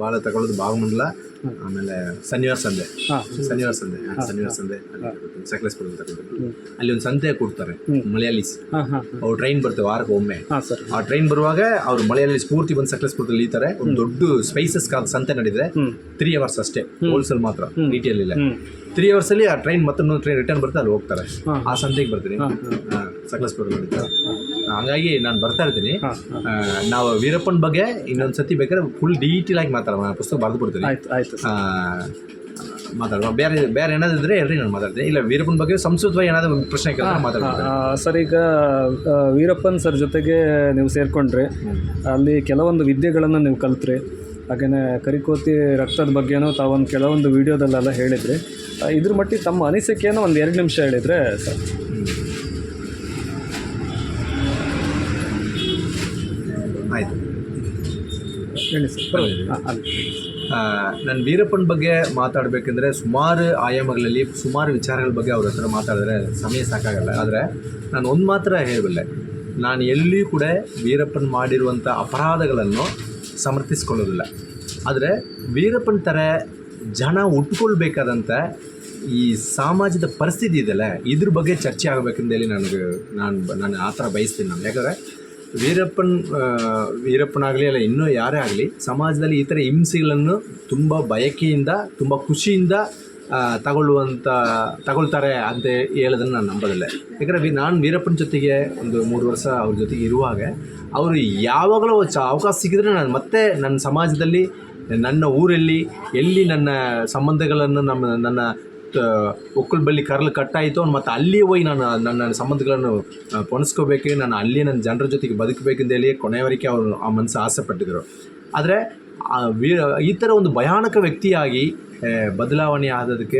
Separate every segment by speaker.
Speaker 1: ಭಾಳ ತಗೊಳ್ಳೋದು ಭಾಗಮಂಡಲ, ಆಮೇಲೆ ಶನಿವಾರ ಸಂತೆ ಸಕಲೇಶ್ಪುರದಲ್ಲಿ ತಗೊಳ್ತಾರೆ. ಅಲ್ಲಿ ಒಂದು ಸಂತೆ ಕೊಡ್ತಾರೆ ಮಲಯಾಳೀಸ್. ಅವ್ರು ಟ್ರೈನ್ ಬರ್ತವೆ ವಾರಕ್ಕೆ ಒಮ್ಮೆ. ಆ ಟ್ರೈನ್ ಬರುವಾಗ ಅವ್ರು ಮಲಯಾಳೀಸ್ ಪೂರ್ತಿ ಬಂದು ಸಕಲೇಶ್ಪುರದಲ್ಲಿ ಇಳಿತಾರೆ. ಒಂದು ದೊಡ್ಡ ಸ್ಪೈಸಸ್ ಸಂತೆ ನಡೆದಿದೆ. 3 hours ಅಷ್ಟೇ, ಹೋಲ್ಸೇಲ್ ಮಾತ್ರ, ರಿಟೇಲ್ ಇಲ್ಲ. 3 hours ಅಲ್ಲಿ ಆ ಟ್ರೈನ್ ಮತ್ತೊಂದು ಟ್ರೈನ್ ರಿಟರ್ನ್ ಬರುತ್ತೆ, ಅಲ್ಲಿ ಹೋಗ್ತಾರೆ. ಆ ಸಂತೆಗೆ ಬರ್ತೀನಿ, ಸಕಲೇಶ್ಪುರದಲ್ಲಿ ನಡೀತಾರೆ. ಹಂಗಾಗಿ ನಾನು ಬರ್ತಾ ಇರ್ತೀನಿ. ನಾವು ವೀರಪ್ಪನ ಬಗ್ಗೆ ಇನ್ನೊಂದು ಸತಿ ಬೇಕಾದ್ರೆ ಫುಲ್ ಡೀಟೇಲ್ ಆಗಿ ಮಾತಾಡೋಣ, ಪುಸ್ತಕ ಬರೆದು ಬಿಡ್ತೀನಿ. ಮಾತಾಡುವ. ಬೇರೆ ಏನಾದ್ರು ಇದ್ರೆ ಹೇಳ್ರಿ, ನಾನು ಮಾತಾಡ್ತೀನಿ. ಇಲ್ಲ ವೀರಪ್ಪನ ಬಗ್ಗೆ ಸಂಸ್ಕೃತವಾಗಿ ಏನಾದರೂ ಪ್ರಶ್ನೆ ಕೇಳಿದ್ರೆ ಮಾತಾಡ್ತೀನಿ.
Speaker 2: ಸರ್, ಈಗ ವೀರಪ್ಪನ್ ಸರ್ ಜೊತೆಗೆ ನೀವು ಸೇರಿಕೊಂಡ್ರಿ, ಅಲ್ಲಿ ಕೆಲವೊಂದು ವಿದ್ಯೆಗಳನ್ನು ನೀವು ಕಲ್ತ್ರಿ. ಹಾಗೆಯೇ ಕರಿಕೋತಿ ರಕ್ತದ ಬಗ್ಗೆನೂ ತಾವೊಂದು ಕೆಲವೊಂದು ವೀಡಿಯೋದಲ್ಲೆಲ್ಲ ಹೇಳಿದ್ರಿ. ಇದ್ರ ಮಟ್ಟಿಗೆ ತಮ್ಮ ಅನಿಸಿಕೆಯನ್ನು ಒಂದು 2 ನಿಮಿಷ ಹೇಳಿದರೆ ಸರ್.
Speaker 1: ಆಯಿತು,
Speaker 2: ಹೇಳಿ ಸರ್.
Speaker 1: ನಾನು ವೀರಪ್ಪನ ಬಗ್ಗೆ ಮಾತಾಡಬೇಕೆಂದ್ರೆ ಸುಮಾರು ಆಯಾಮಗಳಲ್ಲಿ ಸುಮಾರು ವಿಚಾರಗಳ ಬಗ್ಗೆ ಅವ್ರ ಹತ್ರ ಮಾತಾಡಿದ್ರೆ ಸಮಯ ಸಾಕಾಗಲ್ಲ. ಆದರೆ ನಾನು ಒಂದು ಮಾತ್ರ ಹೇಳಬಲ್ಲೆ, ನಾನು ಎಲ್ಲಿಯೂ ಕೂಡ ವೀರಪ್ಪನ್ ಮಾಡಿರುವಂಥ ಅಪರಾಧಗಳನ್ನು ಸಮರ್ಥಿಸ್ಕೊಳ್ಳೋದಿಲ್ಲ. ಆದರೆ ವೀರಪ್ಪನ ಥರ ಜನ ಉಟ್ಕೊಳ್ಬೇಕಾದಂಥ ಈ ಸಮಾಜದ ಪರಿಸ್ಥಿತಿ ಇದೆಯಲ್ಲ, ಇದ್ರ ಬಗ್ಗೆ ಚರ್ಚೆ ಆಗಬೇಕೆಂದೇಳಿ ನಾನು ಆ ಥರ ಬಯಸ್ತೀನಿ. ನಾನು ಯಾಕಂದರೆ ವೀರಪ್ಪನಾಗಲಿ ಅಲ್ಲ ಇನ್ನೂ ಯಾರೇ ಆಗಲಿ ಸಮಾಜದಲ್ಲಿ ಈ ಥರ ಹಿಂಸೆಗಳನ್ನು ತುಂಬ ಬಯಕೆಯಿಂದ, ತುಂಬ ಖುಷಿಯಿಂದ ತಗೊಳ್ತಾರೆ ಅಂತ ಹೇಳೋದನ್ನು ನಾನು ನಂಬೋದಿಲ್ಲ. ಯಾಕಂದರೆ ನಾನು ವೀರಪ್ಪನ ಜೊತೆಗೆ ಒಂದು 3 ವರ್ಷ ಅವ್ರ ಜೊತೆಗೆ ಇರುವಾಗ ಅವರು ಯಾವಾಗಲೂ ಅವಕಾಶ ಸಿಕ್ಕಿದ್ರೆ ನಾನು ಮತ್ತೆ ನನ್ನ ಸಮಾಜದಲ್ಲಿ, ನನ್ನ ಊರಲ್ಲಿ ಎಲ್ಲಿ ನನ್ನ ಸಂಬಂಧಗಳನ್ನು ನನ್ನ ಒಕ್ಕಲ್ ಬಳ್ಳಿ ಕರ್ಲು ಕಟ್ಟಾಯಿತು ಮತ್ತು ಅಲ್ಲಿಯೇ ಹೋಗಿ ನಾನು ನನ್ನ ಸಂಬಂಧಗಳನ್ನು ಪೊಣಿಸ್ಕೋಬೇಕು, ನಾನು ಅಲ್ಲಿ ನನ್ನ ಜನರ ಜೊತೆಗೆ ಬದುಕಬೇಕೆಂದೇಳಿ ಕೊನೆಯವರೆಗೆ ಅವರು ಆ ಮನಸ್ಸು ಆಸೆ ಪಟ್ಟಿದ್ದರು. ಆದರೆ ಈ ಥರ ಒಂದು ಭಯಾನಕ ವ್ಯಕ್ತಿಯಾಗಿ ಬದಲಾವಣೆ ಆದದಕ್ಕೆ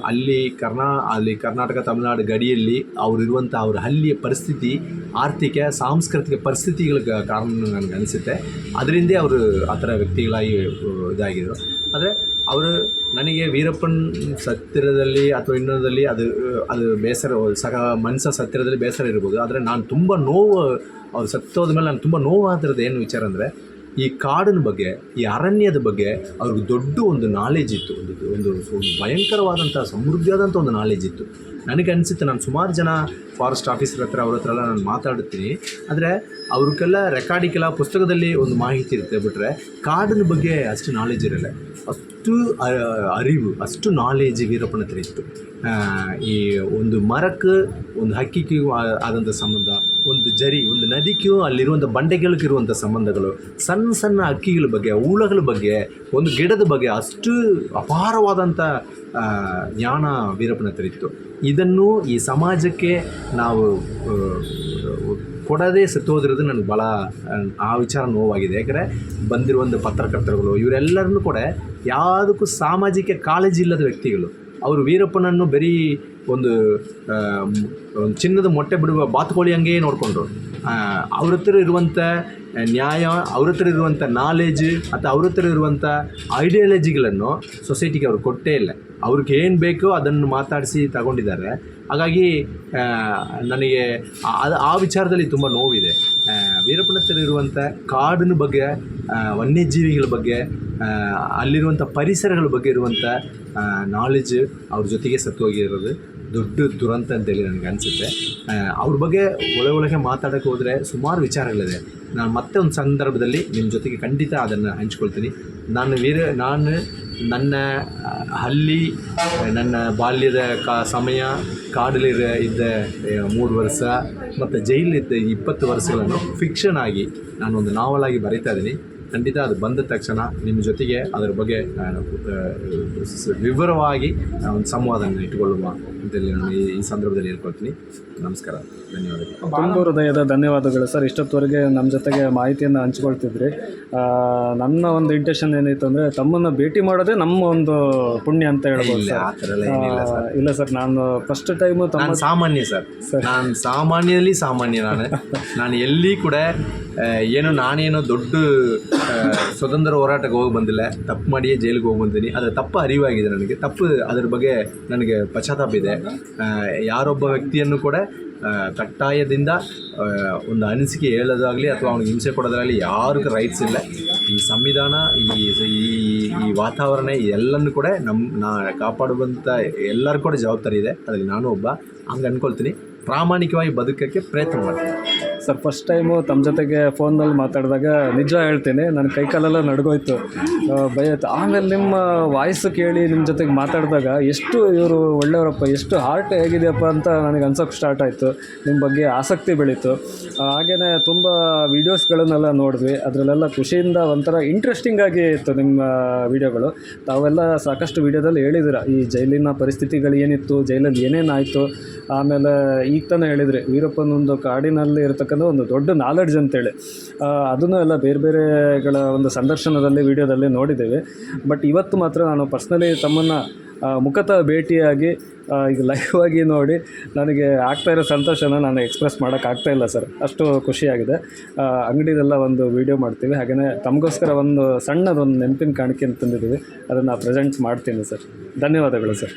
Speaker 1: ಅಲ್ಲಿ ಕರ್ನಾಟಕ ತಮಿಳುನಾಡು ಗಡಿಯಲ್ಲಿ ಅವರಿರುವಂಥ ಅವ್ರ ಹಳ್ಳಿಯ ಪರಿಸ್ಥಿತಿ, ಆರ್ಥಿಕ ಸಾಂಸ್ಕೃತಿಕ ಪರಿಸ್ಥಿತಿಗಳ ಕಾರಣ ನನಗೆ ಅನಿಸುತ್ತೆ. ಅದರಿಂದೇ ಅವರು ಆ ಥರ ವ್ಯಕ್ತಿಗಳಾಗಿ ಇದಾಗಿದ್ದರು. ಆದರೆ ಅವರು ನನಗೆ ವೀರಪ್ಪನ ಸತ್ತಿರದಲ್ಲಿ ಅಥವಾ ಇನ್ನೊಂದಲ್ಲಿ ಅದು ಬೇಸರ, ಮನಸ್ಸು ಸತ್ತಿರದಲ್ಲಿ ಬೇಸರ ಇರ್ಬೋದು. ಆದರೆ ನಾನು ತುಂಬ ನೋವು, ಅವ್ರು ಸತ್ತೋದ ಮೇಲೆ ನಾನು ತುಂಬ ನೋವಾದಿರೋದು ಏನು ವಿಚಾರ ಅಂದರೆ, ಈ ಕಾಡಿನ ಬಗ್ಗೆ, ಈ ಅರಣ್ಯದ ಬಗ್ಗೆ ಅವ್ರಿಗೆ ದೊಡ್ಡ ಒಂದು ನಾಲೆಜ್ ಇತ್ತು. ಒಂದು ಭಯಂಕರವಾದಂಥ ಸಮೃದ್ಧಿಯಾದಂಥ ಒಂದು ನಾಲೆಜ್ ಇತ್ತು. ನನಗೆ ಅನಿಸುತ್ತೆ, ನಾನು ಸುಮಾರು ಜನ ಫಾರೆಸ್ಟ್ ಆಫೀಸರ್ ಅವ್ರ ಹತ್ರ ಎಲ್ಲ ನಾನು ಮಾತಾಡುತ್ತೀನಿ. ಆದರೆ ಅವ್ರಿಗೆಲ್ಲ ರೆಕಾರ್ಡಿಗೆಲ್ಲ ಪುಸ್ತಕದಲ್ಲಿ ಒಂದು ಮಾಹಿತಿ ಇರುತ್ತೆ, ಬಿಟ್ಟರೆ ಕಾಡಿನ ಬಗ್ಗೆ ಅಷ್ಟು ನಾಲೆಜ್ ಇರಲ್ಲ. ಅಷ್ಟು ಅರಿವು, ಅಷ್ಟು ನಾಲೆಜ್ ವೀರಪ್ಪನ ಹತ್ರ ಇತ್ತು. ಈ ಒಂದು ಮರಕ್ಕೆ, ಒಂದು ಹಕ್ಕಿಗೂ ಆದಂಥ ಸಂಬಂಧ, ಒಂದು ಒಂದು ನದಿಗೂ ಅಲ್ಲಿರುವಂಥ ಬಂಡೆಗಳಿಗೂ ಇರುವಂಥ ಸಂಬಂಧಗಳು, ಸಣ್ಣ ಸಣ್ಣ ಹಕ್ಕಿಗಳ ಬಗ್ಗೆ, ಹುಳಗಳ ಬಗ್ಗೆ, ಒಂದು ಗಿಡದ ಬಗ್ಗೆ ಅಷ್ಟು ಅಪಾರವಾದಂಥ ಜ್ಞಾನ ವೀರಪ್ಪನ ಹತ್ರ ಇತ್ತು. ಇದನ್ನು ಈ ಸಮಾಜಕ್ಕೆ ನಾವು ಕೊಡದೇ ಸತ್ತೋದಿರೋದು ನನಗೆ ಭಾಳ ಆ ವಿಚಾರ ನೋವಾಗಿದೆ. ಯಾಕಂದರೆ ಬಂದಿರುವಂಥ ಪತ್ರಕರ್ತರುಗಳು ಇವರೆಲ್ಲರನ್ನೂ ಕೂಡ ಯಾವುದಕ್ಕೂ ಸಾಮಾಜಿಕ ಕಾಳಜಿ ಇಲ್ಲದ ವ್ಯಕ್ತಿಗಳು. ಅವರು ವೀರಪ್ಪನನ್ನು ಬರೀ ಒಂದು ಚಿನ್ನದ ಮೊಟ್ಟೆ ಬಿಡುವ ಬಾತುಕೋಳಿ ಹಂಗೇ ನೋಡಿಕೊಂಡ್ರು. ಅವ್ರ ಹತ್ರ ಇರುವಂಥ ನ್ಯಾಯ, ಅವ್ರ ಹತ್ರ ಇರುವಂಥ ನಾಲೆಜ್ ಅಥವಾ ಅವ್ರ ಹತ್ರ ಇರುವಂಥ ಐಡಿಯಾಲಜಿಗಳನ್ನು ಸೊಸೈಟಿಗೆ ಅವ್ರು ಕೊಟ್ಟೇ ಇಲ್ಲ. ಅವ್ರಿಗೆ ಏನು ಬೇಕೋ ಅದನ್ನು ಮಾತಾಡಿಸಿ ತಗೊಂಡಿದ್ದಾರೆ. ಹಾಗಾಗಿ ನನಗೆ ಆ ವಿಚಾರದಲ್ಲಿ ತುಂಬ ನೋವಿದೆ. ವೀರಪ್ಪನ ಹತ್ರ ಇರುವಂಥ ಕಾಡಿನ ಬಗ್ಗೆ, ವನ್ಯಜೀವಿಗಳ ಬಗ್ಗೆ, ಅಲ್ಲಿರುವಂಥ ಪರಿಸರಗಳ ಬಗ್ಗೆ ಇರುವಂಥ ನಾಲೆಜ್ ಅವ್ರ ಜೊತೆಗೆ ಸತ್ತೋಗಿರೋದು ದೊಡ್ಡ ದುರಂತ ಅಂತೇಳಿ ನನಗೆ ಅನಿಸುತ್ತೆ. ಅವ್ರ ಬಗ್ಗೆ ಒಳಗೆ ಮಾತಾಡೋಕ್ಕೆ ಹೋದರೆ ಸುಮಾರು ವಿಚಾರಗಳಿದೆ. ನಾನು ಮತ್ತೆ ಒಂದು ಸಂದರ್ಭದಲ್ಲಿ ನಿಮ್ಮ ಜೊತೆಗೆ ಖಂಡಿತ ಅದನ್ನು ಹಂಚ್ಕೊಳ್ತೀನಿ. ನಾನು ನನ್ನ ಹಳ್ಳಿ, ನನ್ನ ಬಾಲ್ಯದ ಸಮಯ, ಕಾಡಲ್ಲಿ ಇದ್ದ 3 ವರ್ಷ ಮತ್ತು ಜೈಲಿದ್ದ 20 ವರ್ಷಗಳನ್ನು ಫಿಕ್ಷನ್ ಆಗಿ ನಾನೊಂದು ನಾವಲಾಗಿ ಬರೀತಾ ಇದ್ದೀನಿ. ಖಂಡಿತ ಅದು ಬಂದ ತಕ್ಷಣ ನಿಮ್ಮ ಜೊತೆಗೆ ಅದರ ಬಗ್ಗೆ ವಿವರವಾಗಿ ಒಂದು ಸಂವಾದವನ್ನು ಇಟ್ಟುಕೊಳ್ಳುವ ಅಂತೇಳಿ ನಾನು ಈ ಸಂದರ್ಭದಲ್ಲಿ ಹೇಳ್ಕೊಳ್ತೀನಿ. ನಮಸ್ಕಾರ, ಧನ್ಯವಾದಗಳು.
Speaker 2: ತುಂಬ ಹೃದಯದ ಧನ್ಯವಾದಗಳು ಸರ್. ಇಷ್ಟೊತ್ತವರೆಗೆ ನಮ್ಮ ಜೊತೆಗೆ ಮಾಹಿತಿಯನ್ನು ಹಂಚ್ಕೊಳ್ತಿದ್ರಿ. ನನ್ನ ಒಂದು ಇಂಟೆನ್ಷನ್ ಏನಿತ್ತು ಅಂದರೆ, ತಮ್ಮನ್ನು ಭೇಟಿ ಮಾಡೋದೇ ನಮ್ಮ ಒಂದು ಪುಣ್ಯ ಅಂತ ಹೇಳ್ಬೋದು. ಇಲ್ಲ ಸರ್, ನಾನು ಫಸ್ಟ್ ಟೈಮು
Speaker 1: ಸಾಮಾನ್ಯ ಸರ್, ನಾನು ಸಾಮಾನ್ಯದಲ್ಲಿ ಸಾಮಾನ್ಯ. ನಾನು ಎಲ್ಲಿ ಕೂಡ ನಾನೇನೋ ದೊಡ್ಡ ಸ್ವತಂತ್ರ ಹೋರಾಟಕ್ಕೆ ಹೋಗಿ ಬಂದಿಲ್ಲ. ತಪ್ಪು ಮಾಡಿಯೇ ಜೈಲಿಗೆ ಹೋಗಿ ಬಂದೀನಿ. ಅದರ ತಪ್ಪು ಅರಿವಾಗಿದೆ ನನಗೆ. ಅದರ ಬಗ್ಗೆ ನನಗೆ ಪಶ್ಚಾತ್ತಾಪ ಇದೆ. ಯಾರೊಬ್ಬ ವ್ಯಕ್ತಿಯನ್ನು ಕೂಡ ಕಡ್ಡಾಯದಿಂದ ಒಂದು ಅನಿಸಿಕೆ ಹೇಳೋದಾಗಲಿ ಅಥವಾ ಅವನಿಗೆ ಹಿಂಸೆ ಕೊಡೋದಾಗಲಿ ಯಾರಿಗೂ ರೈಟ್ಸ್ ಇಲ್ಲ. ಈ ಸಂವಿಧಾನ, ಈ ವಾತಾವರಣ ಎಲ್ಲನೂ ಕೂಡ ಕಾಪಾಡುವಂಥ ಎಲ್ಲರೂ ಕೂಡ ಜವಾಬ್ದಾರಿ ಇದೆ. ಅದರಲ್ಲಿ ನಾನು ಒಬ್ಬ. ಹಂಗೆ ಅಂದ್ಕೊಳ್ತೀನಿ. ಪ್ರಾಮಾಣಿಕವಾಗಿ ಬದುಕೋಕ್ಕೆ ಪ್ರಯತ್ನ ಮಾಡ್ತೀನಿ.
Speaker 2: ಸರ್, ಫಸ್ಟ್ ಟೈಮು ತಮ್ಮ ಜೊತೆಗೆ ಫೋನಲ್ಲಿ ಮಾತಾಡಿದಾಗ ನಿಜ ಹೇಳ್ತೀನಿ, ನನ್ನ ಕೈಕಾಲೆಲ್ಲ ನಡ್ಗೋಯ್ತು, ಭಯತ್ತು. ಆಮೇಲೆ ನಿಮ್ಮ ವಾಯ್ಸು ಕೇಳಿ ನಿಮ್ಮ ಜೊತೆಗೆ ಮಾತಾಡಿದಾಗ ಎಷ್ಟು ಇವರು ಒಳ್ಳೆಯವರಪ್ಪ, ಎಷ್ಟು ಹಾರ್ಟ್ ಹೇಗಿದೆಯಪ್ಪ ಅಂತ ನನಗೆ ಅನ್ಸೋಕ್ಕೆ ಸ್ಟಾರ್ಟ್ ಆಯಿತು. ನಿಮ್ಮ ಬಗ್ಗೆ ಆಸಕ್ತಿ ಬೆಳೀತು. ಹಾಗೆಯೇ ತುಂಬ ವೀಡಿಯೋಸ್ಗಳನ್ನೆಲ್ಲ ನೋಡಿದ್ವಿ. ಅದರಲ್ಲೆಲ್ಲ ಖುಷಿಯಿಂದ ಒಂಥರ ಇಂಟ್ರೆಸ್ಟಿಂಗ್ ಆಗಿ ಇತ್ತು ನಿಮ್ಮ ವೀಡಿಯೋಗಳು. ತಾವೆಲ್ಲ ಸಾಕಷ್ಟು ವೀಡಿಯೋದಲ್ಲಿ ಹೇಳಿದ್ದೀರ ಈ ಜೈಲಿನ ಪರಿಸ್ಥಿತಿಗಳು ಏನಿತ್ತು, ಜೈಲಲ್ಲಿ ಏನೇನಾಯಿತು. ಆಮೇಲೆ ಈಗ ತಾನೇ ಹೇಳಿದ್ರಿ ವೀರಪ್ಪನೊಂದು ಕಾಡಿನಲ್ಲಿ ಇರತಕ್ಕಂಥ ಒಂದು ದೊಡ್ಡ ನಾಲೆಡ್ಜ್ ಅಂತೇಳಿ. ಅದನ್ನು ಎಲ್ಲ ಬೇರೆ ಬೇರೆಗಳ ಒಂದು ಸಂದರ್ಶನದಲ್ಲಿ ವೀಡಿಯೋದಲ್ಲಿ ನೋಡಿದ್ದೇವೆ. ಬಟ್ ಇವತ್ತು ಮಾತ್ರ ನಾನು ಪರ್ಸ್ನಲಿ ತಮ್ಮನ್ನು ಮುಖತಃ ಭೇಟಿಯಾಗಿ ಈಗ ಲೈವ್ ಆಗಿ ನೋಡಿ ನನಗೆ ಆಗ್ತಾಯಿರೋ ಸಂತೋಷನ ನಾನು ಎಕ್ಸ್ಪ್ರೆಸ್ ಮಾಡೋಕ್ಕಾಗ್ತಾಯಿಲ್ಲ ಸರ್. ಅಷ್ಟು ಖುಷಿಯಾಗಿದೆ. ಅಂಗಡಿದೆಲ್ಲ ಒಂದು ವೀಡಿಯೋ ಮಾಡ್ತೀವಿ. ಹಾಗೆಯೇ ತಮಗೋಸ್ಕರ ಒಂದು ಸಣ್ಣದೊಂದು ನೆನಪಿನ ಕಾಣಿಕೆ ತಂದಿದ್ದೀವಿ, ಅದನ್ನು ಪ್ರೆಸೆಂಟ್ ಮಾಡ್ತೀನಿ ಸರ್. ಧನ್ಯವಾದಗಳು ಸರ್.